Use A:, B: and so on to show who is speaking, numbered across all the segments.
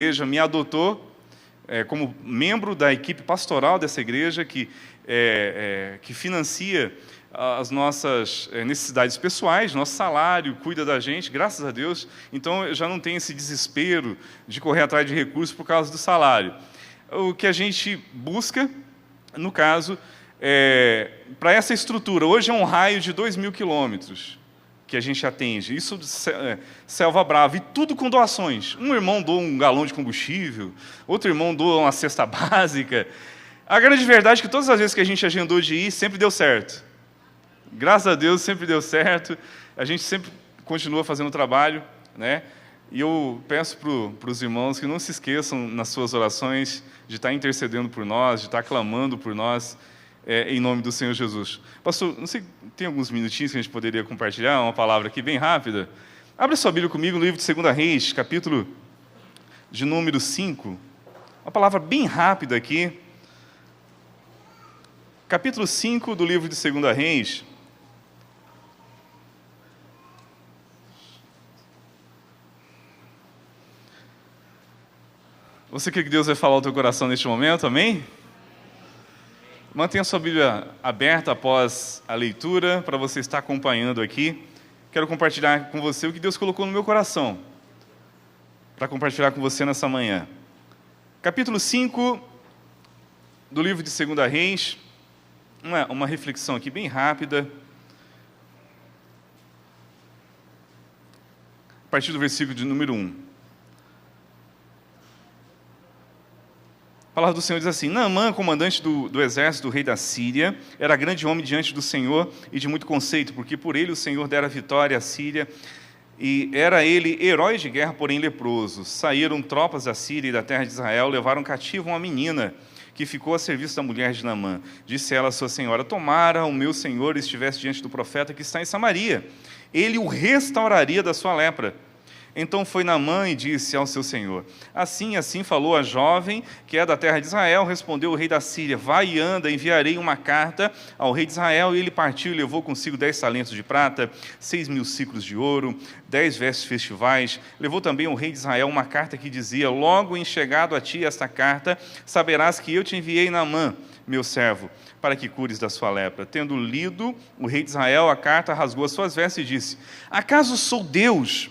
A: igreja me adotou como membro da equipe pastoral dessa igreja, que financia as nossas necessidades pessoais, nosso salário, cuida da gente, graças a Deus. Então, eu já não tenho esse desespero de correr atrás de recursos por causa do salário. O que a gente busca, no caso, para essa estrutura, hoje é um raio de 2.000 quilômetros que a gente atende, isso Selva Brava, e tudo com doações. Um irmão doa um galão de combustível, outro irmão doa uma cesta básica. A grande verdade é que todas as vezes que a gente agendou de ir, sempre deu certo. Graças a Deus, sempre deu certo. A gente sempre continua fazendo o trabalho, né? E eu peço para os irmãos que não se esqueçam, nas suas orações, de estar intercedendo por nós, de estar clamando por nós, em nome do Senhor Jesus. Pastor, não sei, tem alguns minutinhos que a gente poderia compartilhar, uma palavra aqui bem rápida. Abre sua Bíblia comigo no livro de 2 Reis, capítulo de número 5. Uma palavra bem rápida aqui. Capítulo 5 do livro de 2 Reis. Você crê que Deus vai falar ao teu coração neste momento? Amém? Mantenha a sua Bíblia aberta após a leitura, para você estar acompanhando aqui. Quero compartilhar com você o que Deus colocou no meu coração, para compartilhar com você nessa manhã. Capítulo 5 do livro de 2 Reis, uma reflexão aqui bem rápida. A partir do versículo de número 1. A palavra do Senhor diz assim: Naamã, comandante do exército do rei da Síria, era grande homem diante do Senhor e de muito conceito, porque por ele o Senhor dera vitória à Síria, e era ele herói de guerra, porém leproso. Saíram tropas da Síria e da terra de Israel, levaram cativo uma menina, que ficou a serviço da mulher de Naamã. Disse ela à sua senhora: tomara o meu senhor estivesse diante do profeta que está em Samaria, ele o restauraria da sua lepra. Então foi Naamã e disse ao seu senhor: assim falou a jovem, que é da terra de Israel. Respondeu o rei da Síria: vai e anda, enviarei uma carta ao rei de Israel. E ele partiu e levou consigo 10 talentos de prata, 6.000 siclos de ouro, 10 vestes festivais. Levou também ao rei de Israel uma carta que dizia: logo em chegado a ti esta carta, saberás que eu te enviei Naamã, meu servo, para que cures da sua lepra. Tendo lido o rei de Israel a carta, rasgou as suas vestes e disse: acaso sou Deus,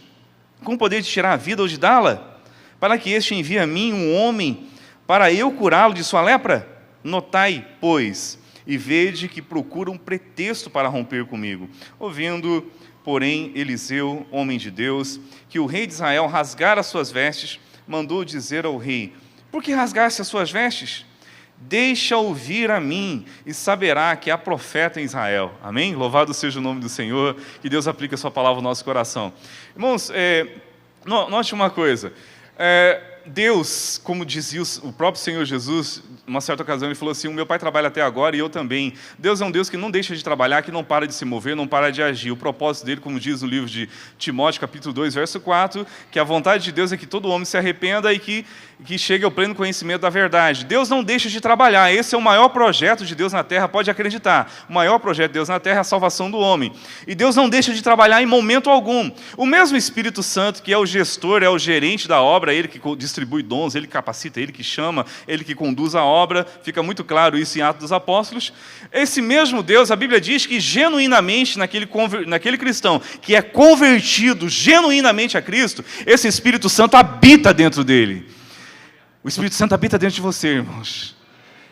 A: com o poder de tirar a vida ou de dá-la, para que este envie a mim um homem, para eu curá-lo de sua lepra? Notai, pois, e vede que procura um pretexto para romper comigo. Ouvindo, porém, Eliseu, homem de Deus, que o rei de Israel rasgara as suas vestes, mandou dizer ao rei: por que rasgaste as suas vestes? Deixa-o vir a mim, e saberá que há profeta em Israel. Amém? Louvado seja o nome do Senhor, que Deus aplique a sua palavra no nosso coração. Irmãos, note uma coisa. Deus, como dizia o próprio Senhor Jesus, numa certa ocasião ele falou assim: o meu pai trabalha até agora e eu também. Deus é um Deus que não deixa de trabalhar, que não para de se mover, não para de agir. O propósito dele, como diz no livro de Timóteo, capítulo 2, verso 4, que a vontade de Deus é que todo homem se arrependa e que chegue ao pleno conhecimento da verdade. Deus não deixa de trabalhar. Esse é o maior projeto de Deus na terra, pode acreditar. O maior projeto de Deus na terra é a salvação do homem. E Deus não deixa de trabalhar em momento algum. O mesmo Espírito Santo, que é o gestor, é o gerente da obra, ele que distribui dons, ele capacita, ele que chama, ele que conduz a obra, fica muito claro isso em Atos dos Apóstolos. Esse mesmo Deus, a Bíblia diz que genuinamente naquele cristão que é convertido genuinamente a Cristo, esse Espírito Santo habita dentro dele. O Espírito Santo habita dentro de você, irmãos.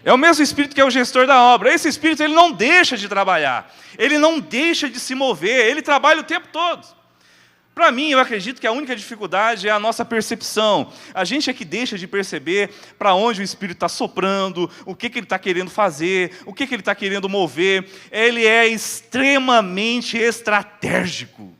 A: É o mesmo Espírito que é o gestor da obra. Esse Espírito, ele não deixa de trabalhar, ele não deixa de se mover, ele trabalha o tempo todo. Para mim, eu acredito que a única dificuldade é a nossa percepção. A gente é que deixa de perceber para onde o Espírito está soprando, o que ele está querendo fazer, o que ele está querendo mover. Ele é extremamente estratégico,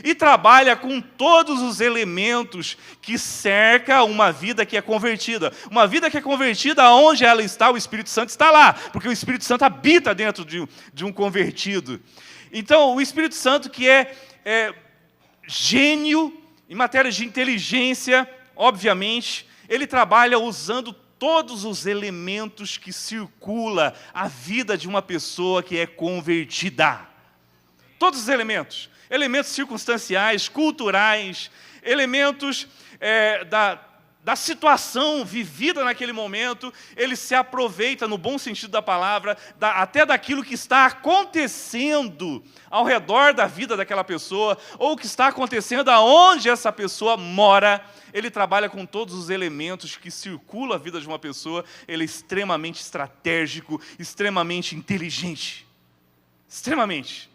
A: e trabalha com todos os elementos que cerca uma vida que é convertida. Uma vida que é convertida, onde ela está, o Espírito Santo está lá, porque o Espírito Santo habita dentro de um convertido. Então, o Espírito Santo, que é gênio em matéria de inteligência, obviamente, ele trabalha usando todos os elementos que circula a vida de uma pessoa que é convertida. Todos os elementos circunstanciais, culturais, elementos da situação vivida naquele momento, ele se aproveita, no bom sentido da palavra, até daquilo que está acontecendo ao redor da vida daquela pessoa, ou o que está acontecendo aonde essa pessoa mora. Ele trabalha com todos os elementos que circulam a vida de uma pessoa. Ele é extremamente estratégico, extremamente inteligente. Extremamente.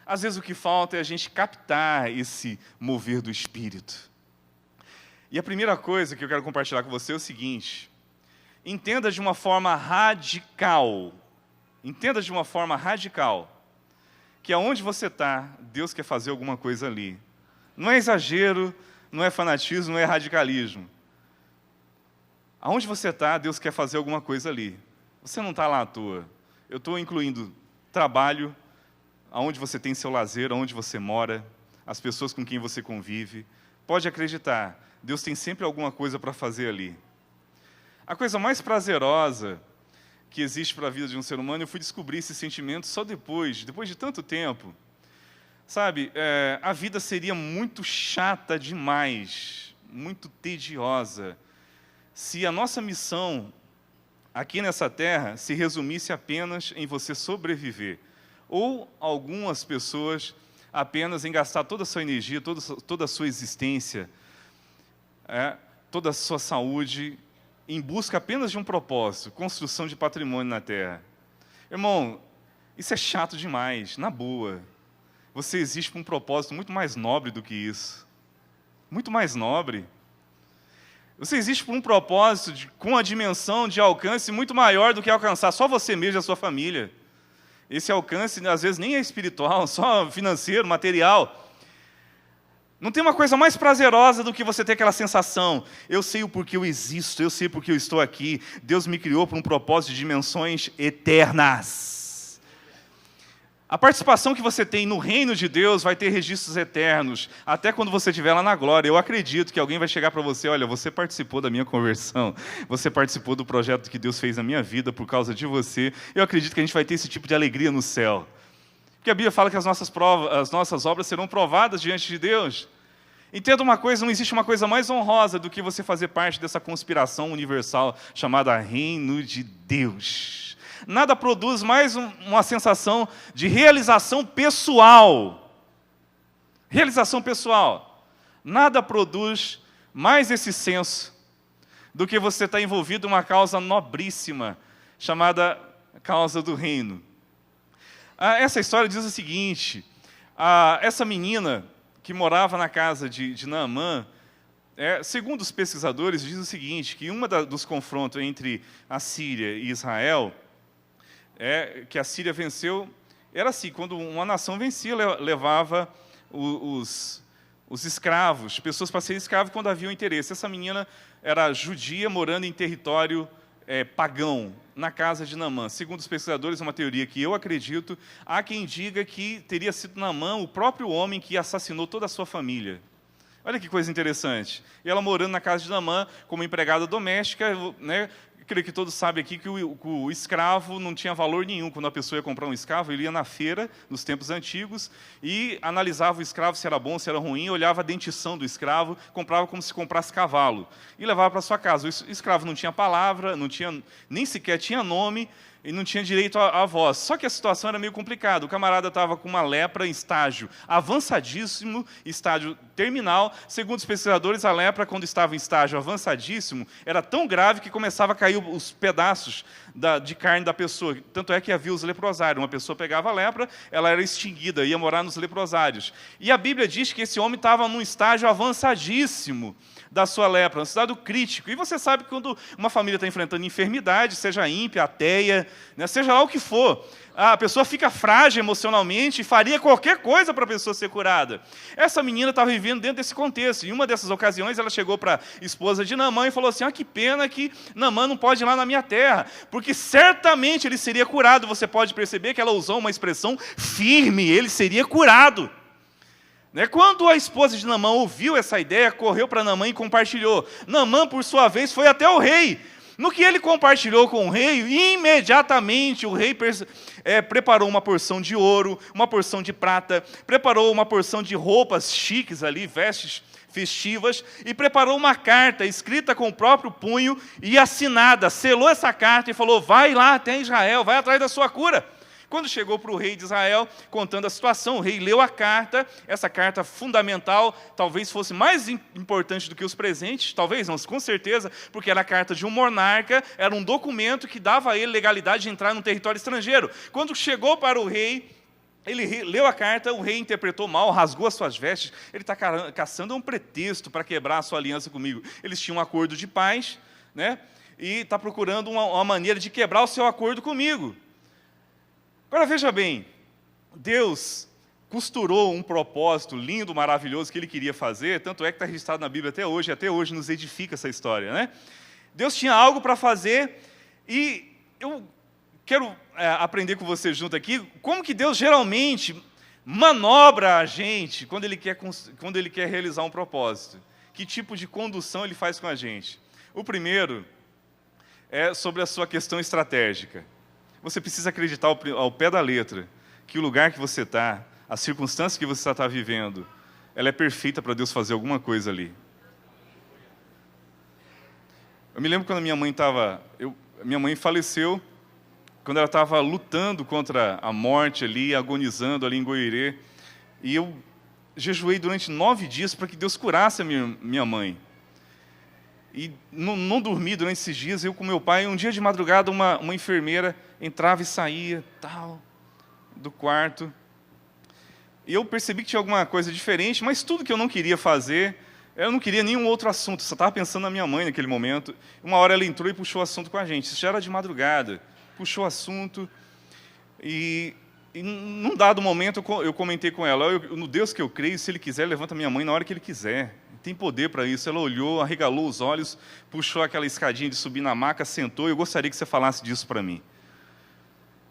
A: Às vezes o que falta é a gente captar esse mover do Espírito. E a primeira coisa que eu quero compartilhar com você é o seguinte: entenda de uma forma radical, que aonde você está, Deus quer fazer alguma coisa ali. Não é exagero, não é fanatismo, não é radicalismo. Aonde você está, Deus quer fazer alguma coisa ali. Você não está lá à toa. Eu estou incluindo trabalho, aonde você tem seu lazer, aonde você mora, as pessoas com quem você convive. Pode acreditar, Deus tem sempre alguma coisa para fazer ali. A coisa mais prazerosa que existe para a vida de um ser humano, eu fui descobrir esse sentimento só depois de tanto tempo. Sabe, a vida seria muito chata demais, muito tediosa, se a nossa missão aqui nessa terra se resumisse apenas em você sobreviver. Ou algumas pessoas apenas em gastar toda a sua energia, toda a sua existência, toda a sua saúde, em busca apenas de um propósito, construção de patrimônio na terra. Irmão, isso é chato demais, na boa. Você existe por um propósito muito mais nobre do que isso. Muito mais nobre. Você existe por um propósito com a dimensão de alcance muito maior do que alcançar só você mesmo e a sua família. Esse alcance, às vezes, nem é espiritual, só financeiro, material. Não tem uma coisa mais prazerosa do que você ter aquela sensação: eu sei o porquê eu existo, eu sei porque eu estou aqui, Deus me criou para um propósito de dimensões eternas. A participação que você tem no reino de Deus vai ter registros eternos, até quando você estiver lá na glória. Eu acredito que alguém vai chegar para você: olha, você participou da minha conversão, você participou do projeto que Deus fez na minha vida por causa de você. Eu acredito que a gente vai ter esse tipo de alegria no céu. Porque a Bíblia fala que as nossas obras serão provadas diante de Deus. Entenda uma coisa, não existe uma coisa mais honrosa do que você fazer parte dessa conspiração universal chamada Reino de Deus. Nada produz mais uma sensação de realização pessoal. Realização pessoal. Nada produz mais esse senso do que você estar envolvido em uma causa nobríssima, chamada causa do reino. Essa história diz o seguinte: essa menina que morava na casa de Naamã, segundo os pesquisadores, diz o seguinte, que dos confrontos entre a Síria e Israel, que a Síria venceu, era assim: quando uma nação vencia, levava os escravos, pessoas para serem escravos quando havia um interesse. Essa menina era judia, morando em território pagão, na casa de Naamã. Segundo os pesquisadores, uma teoria que eu acredito, há quem diga que teria sido Naamã o próprio homem que assassinou toda a sua família. Olha que coisa interessante. E ela morando na casa de Naamã como empregada doméstica, né? Creio que todos sabem aqui que o escravo não tinha valor nenhum. Quando a pessoa ia comprar um escravo, ele ia na feira, nos tempos antigos, e analisava o escravo se era bom, se era ruim, olhava a dentição do escravo, comprava como se comprasse cavalo, e levava para sua casa. O escravo não tinha palavra, nem sequer tinha nome, e não tinha direito à voz. Só que a situação era meio complicada. O camarada estava com uma lepra em estágio avançadíssimo, estágio terminal. Segundo os pesquisadores, a lepra, quando estava em estágio avançadíssimo, era tão grave que começava a cair os pedaços de carne da pessoa. Tanto é que havia os leprosários. Uma pessoa pegava a lepra, ela era extinguida, ia morar nos leprosários. E a Bíblia diz que esse homem estava num estágio avançadíssimo da sua lepra, um estado crítico. E você sabe que quando uma família está enfrentando enfermidade, seja ímpia, ateia, né, seja lá o que for, a pessoa fica frágil emocionalmente e faria qualquer coisa para a pessoa ser curada. Essa menina estava vivendo dentro desse contexto. Em uma dessas ocasiões, ela chegou para a esposa de Naamã e falou assim: que pena que Naamã não pode ir lá na minha terra, porque certamente ele seria curado. Você pode perceber que ela usou uma expressão firme: ele seria curado. Quando a esposa de Naamã ouviu essa ideia, correu para Naamã e compartilhou. Naamã, por sua vez, foi até o rei. No que ele compartilhou com o rei, imediatamente o rei preparou uma porção de ouro, uma porção de prata, preparou uma porção de roupas chiques ali, vestes festivas, e preparou uma carta escrita com o próprio punho e assinada, selou essa carta e falou: vai lá até Israel, vai atrás da sua cura. Quando chegou para o rei de Israel, contando a situação, o rei leu a carta, essa carta fundamental, talvez fosse mais importante do que os presentes, talvez não, com certeza, porque era a carta de um monarca, era um documento que dava a ele legalidade de entrar num território estrangeiro. Quando chegou para o rei, ele leu a carta, o rei interpretou mal, rasgou as suas vestes, ele está caçando um pretexto para quebrar a sua aliança comigo. Eles tinham um acordo de paz, né? E está procurando uma maneira de quebrar o seu acordo comigo. Agora veja bem, Deus costurou um propósito lindo, maravilhoso que Ele queria fazer, tanto é que está registrado na Bíblia até hoje, e até hoje nos edifica essa história, né? Deus tinha algo para fazer, e eu quero aprender com você junto aqui, como que Deus geralmente manobra a gente quando Ele quer realizar um propósito. Que tipo de condução Ele faz com a gente? O primeiro é sobre a sua questão estratégica. Você precisa acreditar ao pé da letra que o lugar que você está, a circunstância que você está vivendo, ela é perfeita para Deus fazer alguma coisa ali. Eu me lembro quando minha mãe faleceu, quando ela estava lutando contra a morte ali, agonizando ali em Goiânia, e eu jejuei durante 9 dias para que Deus curasse a minha mãe. E não dormi durante esses dias, eu com meu pai, um dia de madrugada, uma enfermeira entrava e saía, tal, do quarto. E eu percebi que tinha alguma coisa diferente, mas tudo que eu não queria fazer, eu não queria nenhum outro assunto, só estava pensando na minha mãe naquele momento. Uma hora ela entrou e puxou o assunto com a gente, isso já era de madrugada, puxou o assunto, e num dado momento eu comentei com ela: no Deus que eu creio, se Ele quiser, levanta minha mãe na hora que Ele quiser. Tem poder para isso. Ela olhou, arregalou os olhos, puxou aquela escadinha de subir na maca, sentou, e eu gostaria que você falasse disso para mim.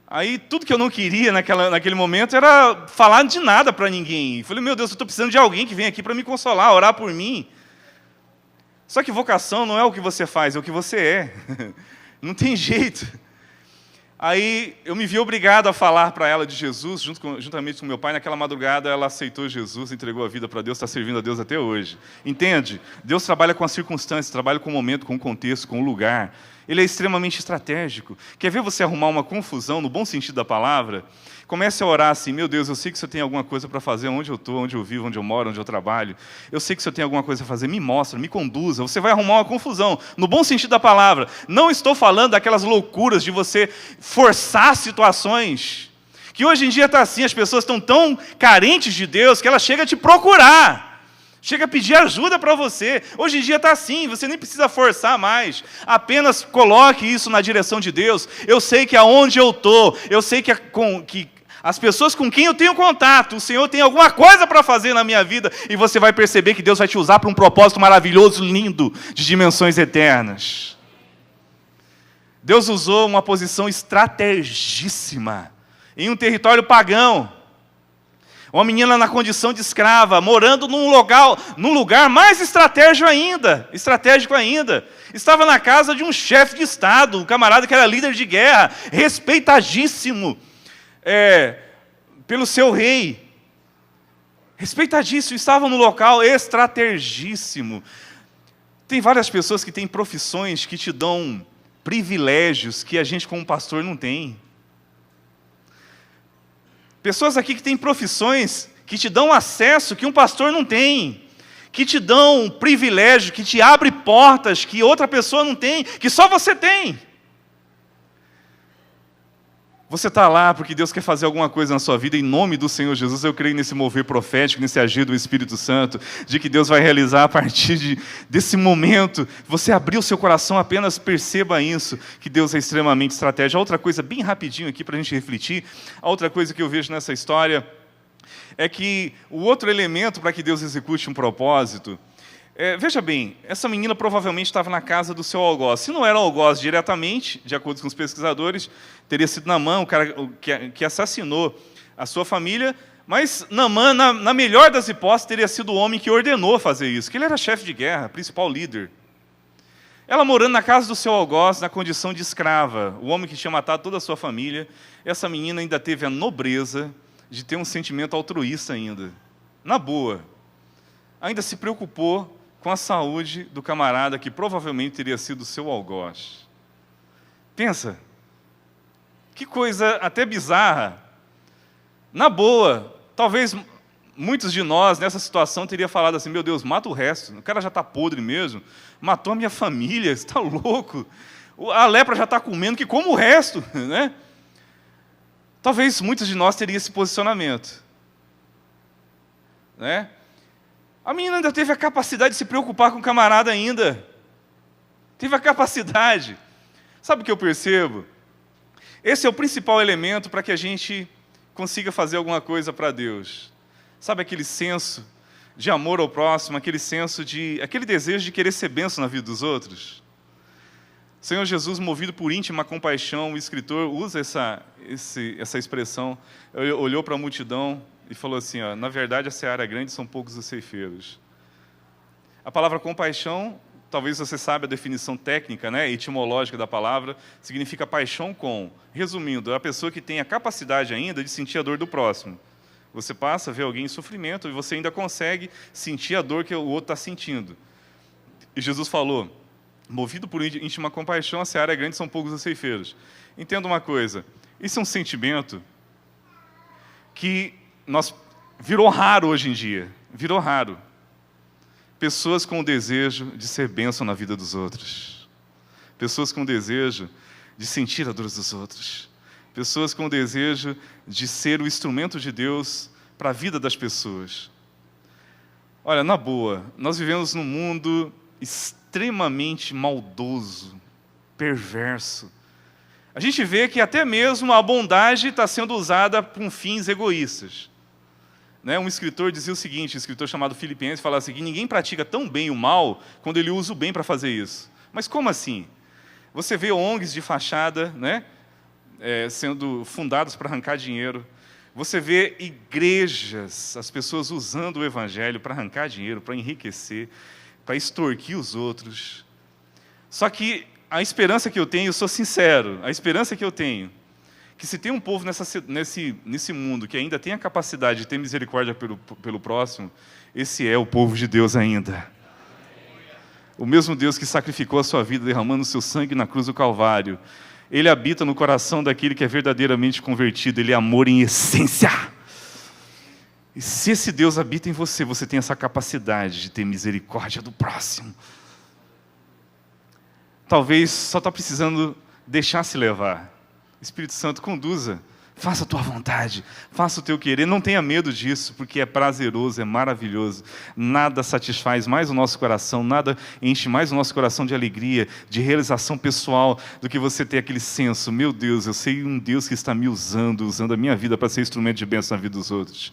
A: Aí, tudo que eu não queria naquele momento era falar de nada para ninguém. Falei: meu Deus, eu estou precisando de alguém que venha aqui para me consolar, orar por mim. Só que vocação não é o que você faz, é o que você é. Não tem jeito. Aí eu me vi obrigado a falar para ela de Jesus, juntamente com meu pai. Naquela madrugada ela aceitou Jesus, entregou a vida para Deus, está servindo a Deus até hoje. Entende? Deus trabalha com as circunstâncias, trabalha com o momento, com o contexto, com o lugar. Ele é extremamente estratégico. Quer ver você arrumar uma confusão, no bom sentido da palavra? Comece a orar assim: meu Deus, eu sei que o Senhor tem alguma coisa para fazer onde eu estou, onde eu vivo, onde eu moro, onde eu trabalho. Eu sei que o Senhor tem alguma coisa a fazer, me mostra, me conduza. Você vai arrumar uma confusão, no bom sentido da palavra. Não estou falando daquelas loucuras de você forçar situações, que hoje em dia está assim, as pessoas estão tão carentes de Deus, que ela chega a te procurar, chega a pedir ajuda para você. Hoje em dia está assim, você nem precisa forçar mais. Apenas coloque isso na direção de Deus. Eu sei que aonde eu estou, eu sei que as pessoas com quem eu tenho contato, o Senhor tem alguma coisa para fazer na minha vida, e você vai perceber que Deus vai te usar para um propósito maravilhoso, lindo, de dimensões eternas. Deus usou uma posição estrategíssima em um território pagão. Uma menina na condição de escrava, morando num lugar mais estratégico ainda. Estava na casa de um chefe de Estado, um camarada que era líder de guerra, respeitadíssimo pelo seu rei. Respeitadíssimo, estava no local estrategíssimo. Tem várias pessoas que têm profissões que te dão privilégios que a gente como pastor não tem. Pessoas aqui que têm profissões que te dão acesso que um pastor não tem, que te dão privilégio, que te abre portas que outra pessoa não tem, que só você tem. Você está lá porque Deus quer fazer alguma coisa na sua vida, em nome do Senhor Jesus. Eu creio nesse mover profético, nesse agir do Espírito Santo, de que Deus vai realizar a partir desse momento. Você abrir o seu coração, apenas perceba isso, que Deus é extremamente estratégico. A outra coisa, bem rapidinho aqui para a gente refletir, a outra coisa que eu vejo nessa história é que o outro elemento para que Deus execute um propósito, veja bem, essa menina provavelmente estava na casa do seu algoz. Se não era algoz diretamente, de acordo com os pesquisadores, teria sido Naamã, o cara que assassinou a sua família, mas Naamã, na melhor das hipóteses, teria sido o homem que ordenou fazer isso, que ele era chefe de guerra, principal líder. Ela morando na casa do seu algoz, na condição de escrava, o homem que tinha matado toda a sua família, essa menina ainda teve a nobreza de ter um sentimento altruísta ainda, na boa. ainda se preocupou com a saúde do camarada que provavelmente teria sido seu algoz. Pensa, que coisa até bizarra. Na boa, talvez muitos de nós, nessa situação, teria falado assim, meu Deus, mata o resto, o cara já está podre mesmo, matou a minha família, você está louco, a lepra já está comendo, que como o resto, né? Talvez muitos de nós teriam esse posicionamento, né? A menina ainda teve a capacidade de se preocupar com o camarada ainda, teve a capacidade. Sabe o que eu percebo? Esse é o principal elemento para que a gente consiga fazer alguma coisa para Deus. Sabe aquele senso de amor ao próximo, aquele desejo de querer ser bênção na vida dos outros? O Senhor Jesus, movido por íntima compaixão, o escritor usa essa expressão, olhou para a multidão e falou assim, ó, na verdade a seara é grande, são poucos os ceifeiros. A palavra compaixão, talvez você saiba a definição técnica, né, etimológica da palavra, significa paixão com. Resumindo, é a pessoa que tem a capacidade ainda de sentir a dor do próximo. Você passa a ver alguém em sofrimento e você ainda consegue sentir a dor que o outro está sentindo. E Jesus falou, movido por íntima compaixão, a seara é grande, são poucos os ceifeiros. Entenda uma coisa, isso é um sentimento que virou raro hoje em dia, virou raro. Pessoas com o desejo de ser bênção na vida dos outros. Pessoas com o desejo de sentir a dor dos outros. Pessoas com o desejo de ser o instrumento de Deus para a vida das pessoas. Olha, na boa, nós vivemos num mundo extremamente maldoso, perverso. A gente vê que até mesmo a bondade está sendo usada com fins egoístas. Um escritor dizia o seguinte, um escritor chamado Filipenses, falava assim, que ninguém pratica tão bem o mal quando ele usa o bem para fazer isso. Mas como assim? Você vê ONGs de fachada, né, sendo fundados para arrancar dinheiro. Você vê igrejas, as pessoas usando o evangelho para arrancar dinheiro, para enriquecer, para extorquir os outros. Só que a esperança que eu tenho, eu sou sincero, a esperança que eu tenho, que se tem um povo nesse mundo que ainda tem a capacidade de ter misericórdia pelo próximo, esse é o povo de Deus ainda. O mesmo Deus que sacrificou a sua vida, derramando o seu sangue na cruz do Calvário, Ele habita no coração daquele que é verdadeiramente convertido, Ele é amor em essência. E se esse Deus habita em você, você tem essa capacidade de ter misericórdia do próximo. Talvez só está precisando deixar se levar. Espírito Santo, conduza, faça a tua vontade, faça o teu querer, não tenha medo disso, porque é prazeroso, é maravilhoso. Nada satisfaz mais o nosso coração, nada enche mais o nosso coração de alegria, de realização pessoal, do que você ter aquele senso, meu Deus, eu sei um Deus que está me usando a minha vida para ser instrumento de bênção na vida dos outros.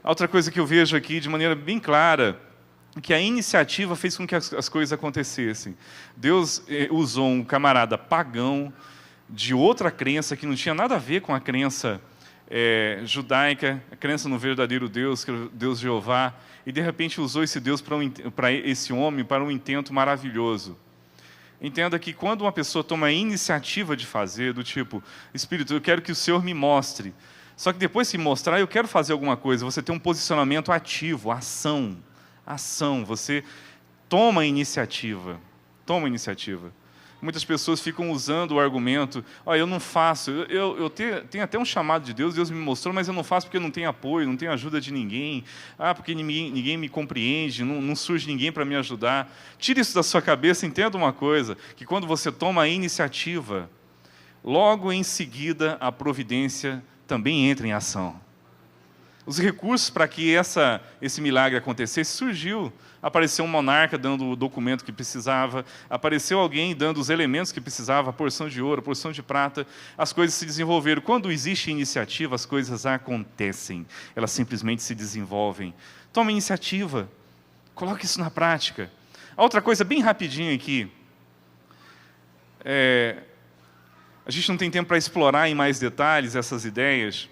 A: Outra coisa que eu vejo aqui, de maneira bem clara, que a iniciativa fez com que as coisas acontecessem. Deus usou um camarada pagão, de outra crença que não tinha nada a ver com a crença judaica, a crença no verdadeiro Deus, que é o Deus Jeová, e de repente usou esse Deus para esse homem, para um intento maravilhoso. Entenda que quando uma pessoa toma a iniciativa de fazer, do tipo, Espírito, eu quero que o Senhor me mostre, só que depois de mostrar, eu quero fazer alguma coisa, você tem um posicionamento ativo, ação, você toma a iniciativa, Muitas pessoas ficam usando o argumento, eu não faço, eu tenho até um chamado de Deus, Deus me mostrou, mas eu não faço porque eu não tenho apoio, não tenho ajuda de ninguém, porque ninguém me compreende, não surge ninguém para me ajudar. Tire isso da sua cabeça, entenda uma coisa, que quando você toma a iniciativa, logo em seguida a providência também entra em ação. Os recursos para que esse milagre acontecesse surgiu. Apareceu um monarca dando o documento que precisava, apareceu alguém dando os elementos que precisava, a porção de ouro, a porção de prata, as coisas se desenvolveram. Quando existe iniciativa, as coisas acontecem, elas simplesmente se desenvolvem. Toma iniciativa, coloque isso na prática. A outra coisa, bem rapidinho aqui, a gente não tem tempo para explorar em mais detalhes essas ideias,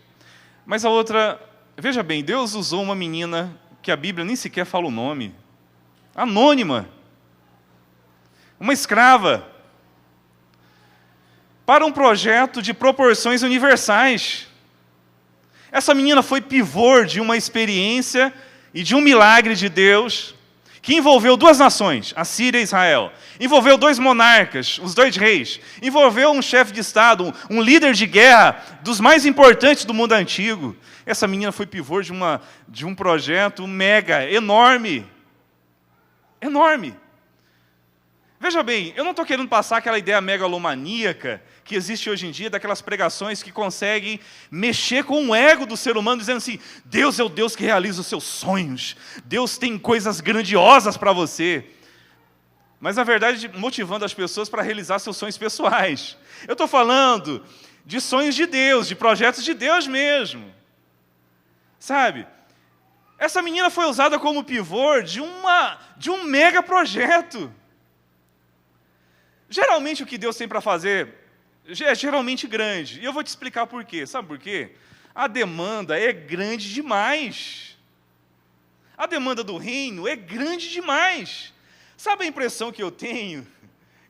A: mas a outra, veja bem, Deus usou uma menina que a Bíblia nem sequer fala o nome, anônima, uma escrava, para um projeto de proporções universais. Essa menina foi pivô de uma experiência e de um milagre de Deus que envolveu duas nações, a Síria e Israel. Envolveu dois monarcas, os dois reis. Envolveu um chefe de Estado, um líder de guerra dos mais importantes do mundo antigo. Essa menina foi pivô de um projeto mega, enorme. Enorme. Veja bem, eu não estou querendo passar aquela ideia megalomaníaca que existe hoje em dia, daquelas pregações que conseguem mexer com o ego do ser humano, dizendo assim, Deus é o Deus que realiza os seus sonhos, Deus tem coisas grandiosas para você. Mas, na verdade, motivando as pessoas para realizar seus sonhos pessoais. Eu estou falando de sonhos de Deus, de projetos de Deus mesmo. Sabe? Essa menina foi usada como pivô de um mega projeto. Geralmente o que Deus tem para fazer é geralmente grande. E eu vou te explicar por quê. Sabe por quê? A demanda é grande demais. A demanda do reino é grande demais. Sabe a impressão que eu tenho?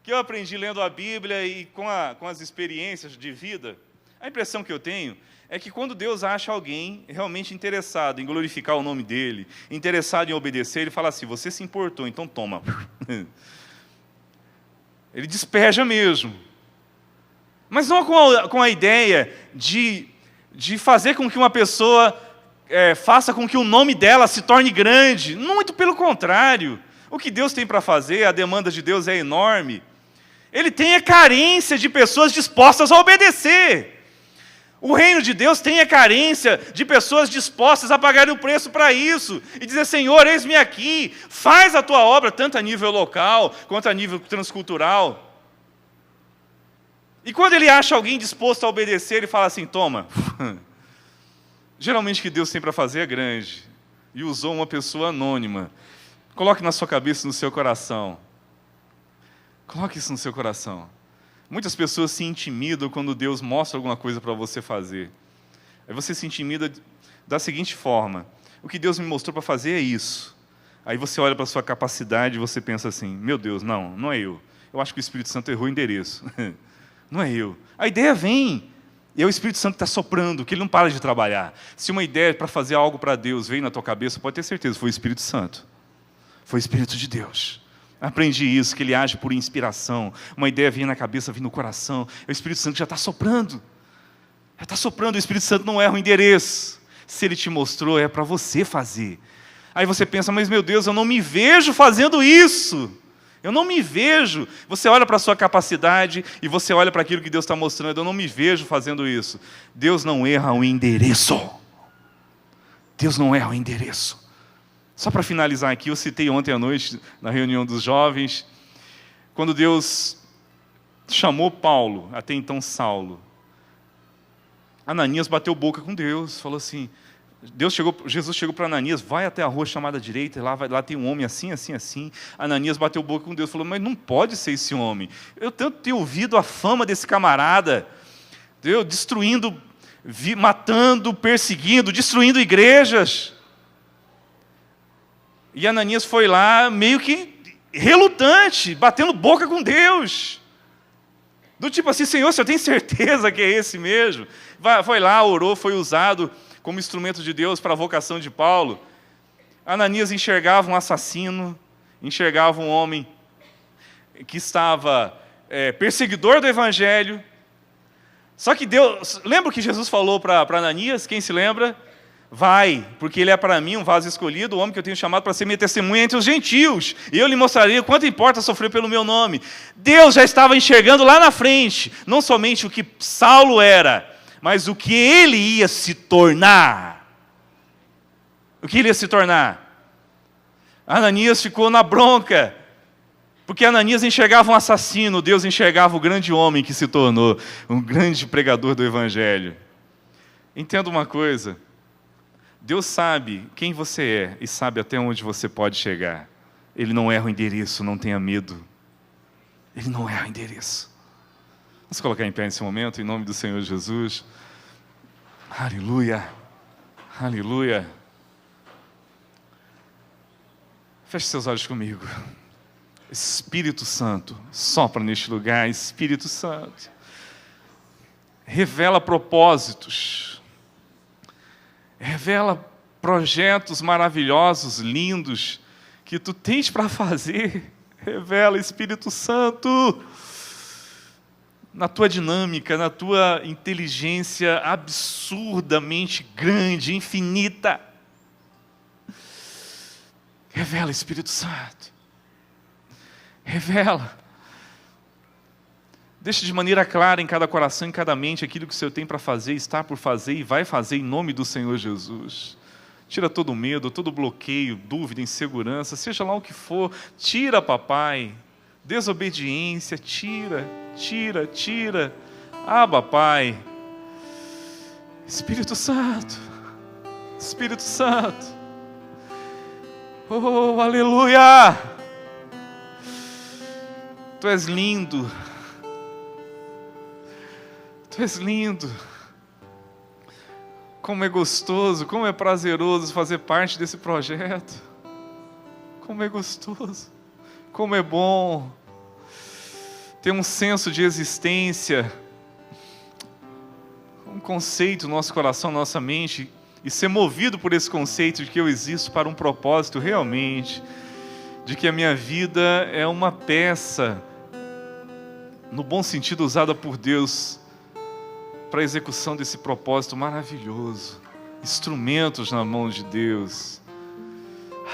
A: Que eu aprendi lendo a Bíblia e com as experiências de vida? A impressão que eu tenho é que quando Deus acha alguém realmente interessado em glorificar o nome dEle, interessado em obedecer, Ele fala assim, você se importou, então toma. Ele despeja mesmo. Mas não com a ideia de fazer com que uma pessoa faça com que o nome dela se torne grande. Muito pelo contrário. O que Deus tem para fazer, a demanda de Deus é enorme. Ele tem a carência de pessoas dispostas a obedecer. O reino de Deus tem a carência de pessoas dispostas a pagarem o preço para isso. E dizer, Senhor, eis-me aqui, faz a tua obra, tanto a nível local, quanto a nível transcultural. E quando ele acha alguém disposto a obedecer, ele fala assim, toma. Geralmente o que Deus tem para fazer é grande. E usou uma pessoa anônima. Coloque na sua cabeça e no seu coração. Coloque isso no seu coração. Muitas pessoas se intimidam quando Deus mostra alguma coisa para você fazer. Aí você se intimida da seguinte forma, o que Deus me mostrou para fazer é isso. Aí você olha para a sua capacidade e você pensa assim, meu Deus, não é eu. Eu acho que o Espírito Santo errou o endereço. Não é eu. A ideia vem, e é o Espírito Santo que está soprando, que ele não para de trabalhar. Se uma ideia para fazer algo para Deus veio na tua cabeça, pode ter certeza, foi o Espírito Santo. Foi o Espírito de Deus. Aprendi isso, que ele age por inspiração. Uma ideia vem na cabeça, vem no coração. O Espírito Santo já está soprando. Já está soprando, o Espírito Santo não erra o endereço. Se ele te mostrou, é para você fazer. Aí você pensa, mas meu Deus, eu não me vejo fazendo isso. Eu não me vejo. Você olha para a sua capacidade e você olha para aquilo que Deus está mostrando. Eu não me vejo fazendo isso. Deus não erra o endereço. Deus não erra o endereço. Só para finalizar aqui, eu citei ontem à noite, na reunião dos jovens, quando Deus chamou Paulo, até então Saulo. Ananias bateu boca com Deus, falou assim, Jesus chegou para Ananias, vai até a rua chamada direita, lá tem um homem assim, assim, assim. Ananias bateu boca com Deus, falou, mas não pode ser esse homem. Eu tanto tenho ouvido a fama desse camarada, destruindo, matando, perseguindo, destruindo igrejas. E Ananias foi lá meio que relutante, batendo boca com Deus. Do tipo assim, Senhor, você tem certeza que é esse mesmo? Foi lá, orou, foi usado como instrumento de Deus para a vocação de Paulo. Ananias enxergava um assassino, enxergava um homem que estava perseguidor do Evangelho. Só que Deus, lembra o que Jesus falou para Ananias? Quem se lembra? Vai, porque ele é para mim um vaso escolhido, o homem que eu tenho chamado para ser minha testemunha entre os gentios. E eu lhe mostrarei o quanto importa sofrer pelo meu nome. Deus já estava enxergando lá na frente, não somente o que Saulo era, mas o que ele ia se tornar. O que ele ia se tornar? Ananias ficou na bronca, porque Ananias enxergava um assassino, Deus enxergava o grande homem que se tornou um grande pregador do Evangelho. Entenda uma coisa, Deus sabe quem você é e sabe até onde você pode chegar. Ele não erra o endereço, não tenha medo. Ele não erra o endereço. Vamos colocar em pé nesse momento, em nome do Senhor Jesus. Aleluia. Aleluia. Feche seus olhos comigo. Espírito Santo, sopra neste lugar. Espírito Santo, revela propósitos. Revela projetos maravilhosos, lindos, que tu tens para fazer. Revela, Espírito Santo, na tua dinâmica, na tua inteligência absurdamente grande, infinita. Revela, Espírito Santo. Revela. Deixa de maneira clara em cada coração, em cada mente, aquilo que o Senhor tem para fazer, está por fazer e vai fazer em nome do Senhor Jesus. Tira todo o medo, todo o bloqueio, dúvida, insegurança, seja lá o que for. Tira, papai. Desobediência, tira. Pai. Espírito Santo. Espírito Santo. Oh, aleluia. Tu és lindo. Tu és lindo. Como é gostoso, como é prazeroso fazer parte desse projeto. Como é gostoso, como é bom ter um senso de existência, um conceito no nosso coração, na nossa mente, e ser movido por esse conceito de que eu existo para um propósito realmente, de que a minha vida é uma peça, no bom sentido, usada por Deus, para a execução desse propósito maravilhoso. Instrumentos na mão de Deus.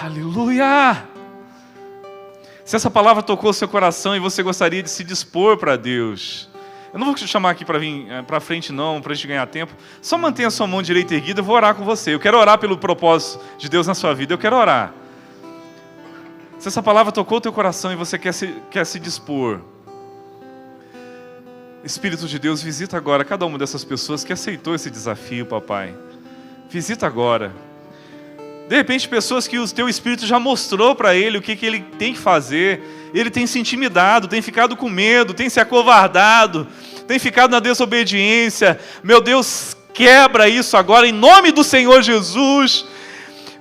A: Aleluia! Se essa palavra tocou o seu coração e você gostaria de se dispor para Deus, eu não vou te chamar aqui para vir para frente não, para a gente ganhar tempo. Só mantenha a sua mão direita erguida, eu vou orar com você. Eu quero orar pelo propósito de Deus na sua vida. Eu quero orar. Se essa palavra tocou o teu coração e você quer se dispor, Espírito de Deus, visita agora cada uma dessas pessoas que aceitou esse desafio, papai. Visita agora. De repente, pessoas que o teu Espírito já mostrou para ele o que ele tem que fazer. Ele tem se intimidado, tem ficado com medo, tem se acovardado, tem ficado na desobediência. Meu Deus, quebra isso agora em nome do Senhor Jesus.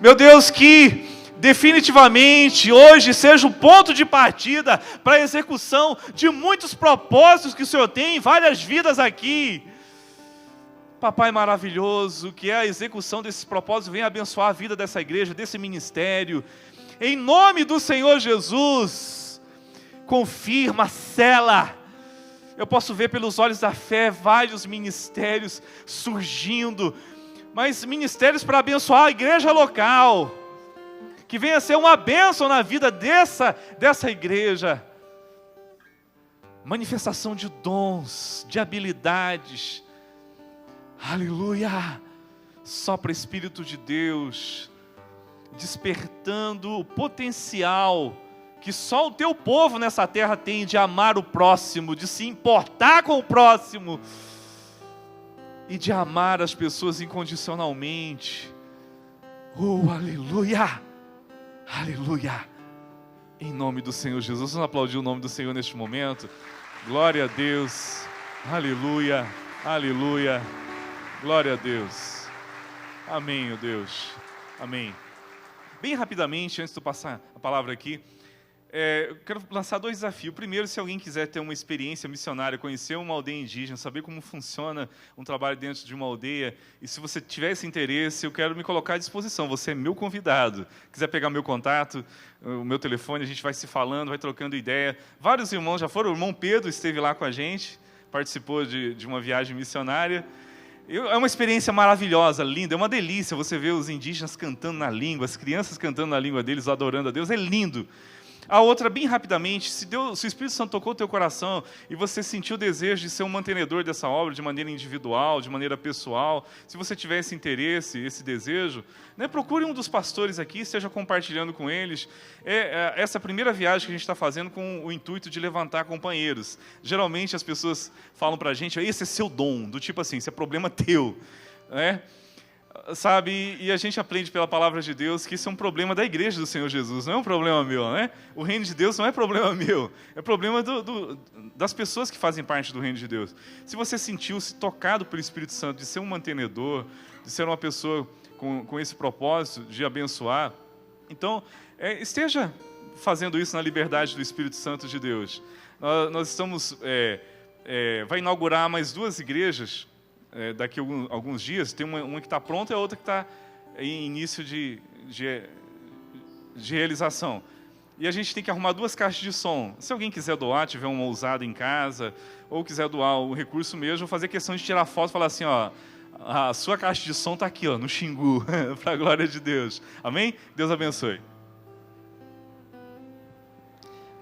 A: Meu Deus, que definitivamente hoje seja o ponto de partida para a execução de muitos propósitos que o Senhor tem em várias vidas aqui. Papai maravilhoso, que a execução desses propósitos venha abençoar a vida dessa igreja, desse ministério. Em nome do Senhor Jesus, confirma, sela. Eu posso ver pelos olhos da fé vários ministérios surgindo, mas ministérios para abençoar a igreja local. Que venha ser uma bênção na vida dessa igreja. Manifestação de dons, de habilidades. Aleluia! Sopra Espírito de Deus, despertando o potencial que só o teu povo nessa terra tem de amar o próximo, de se importar com o próximo e de amar as pessoas incondicionalmente. Oh, aleluia! Aleluia! Em nome do Senhor Jesus. Vamos aplaudir o nome do Senhor neste momento. Glória a Deus. Aleluia. Aleluia. Glória a Deus. Amém, ó Deus. Amém. Bem rapidamente, antes de eu passar a palavra aqui, eu quero lançar 2 desafios. Primeiro, se alguém quiser ter uma experiência missionária, conhecer uma aldeia indígena, saber como funciona um trabalho dentro de uma aldeia, e se você tiver esse interesse, eu quero me colocar à disposição. Você é meu convidado. Quiser pegar meu contato, o meu telefone, a gente vai se falando, vai trocando ideia. Vários irmãos já foram. O irmão Pedro esteve lá com a gente, participou de uma viagem missionária. É uma experiência maravilhosa, linda, é uma delícia você ver os indígenas cantando na língua, as crianças cantando na língua deles, adorando a Deus, é lindo. A outra, bem rapidamente, se o Espírito Santo tocou o teu coração e você sentiu o desejo de ser um mantenedor dessa obra de maneira individual, de maneira pessoal, se você tiver esse interesse, esse desejo, procure um dos pastores aqui, esteja compartilhando com eles. Essa primeira viagem que a gente está fazendo com o intuito de levantar companheiros. Geralmente as pessoas falam para a gente, esse é seu dom, do tipo assim, isso é problema teu, né? Sabe, e a gente aprende pela palavra de Deus que isso é um problema da igreja do Senhor Jesus, não é um problema meu, né? O reino de Deus não é problema meu, é problema das pessoas que fazem parte do reino de Deus. Se você sentiu-se tocado pelo Espírito Santo de ser um mantenedor, de ser uma pessoa com esse propósito de abençoar, então esteja fazendo isso na liberdade do Espírito Santo de Deus. Nós estamos, vai inaugurar mais 2 igrejas, daqui a alguns dias. Tem uma que está pronta e a outra que está em início de realização. E a gente tem que arrumar 2 caixas de som. Se alguém quiser doar, tiver uma usada em casa, ou quiser doar o recurso mesmo, vou fazer questão de tirar foto e falar assim, ó, a sua caixa de som está aqui, ó, no Xingu, para a glória de Deus. Amém? Deus abençoe.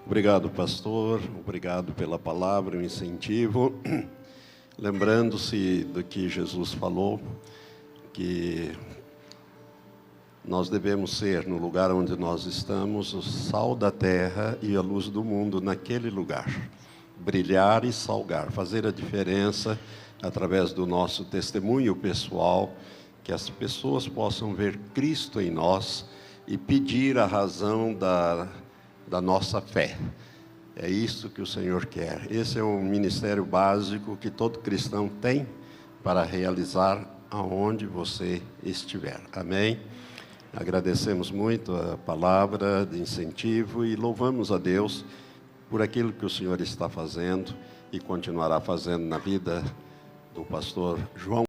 B: Obrigado, pastor. Obrigado pela palavra, o incentivo. Lembrando-se do que Jesus falou, que nós devemos ser, no lugar onde nós estamos, o sal da terra e a luz do mundo naquele lugar. Brilhar e salgar, fazer a diferença através do nosso testemunho pessoal, que as pessoas possam ver Cristo em nós e pedir a razão da nossa fé. É isso que o Senhor quer. Esse é um ministério básico que todo cristão tem para realizar aonde você estiver. Amém? Agradecemos muito a palavra de incentivo e louvamos a Deus por aquilo que o Senhor está fazendo e continuará fazendo na vida do pastor João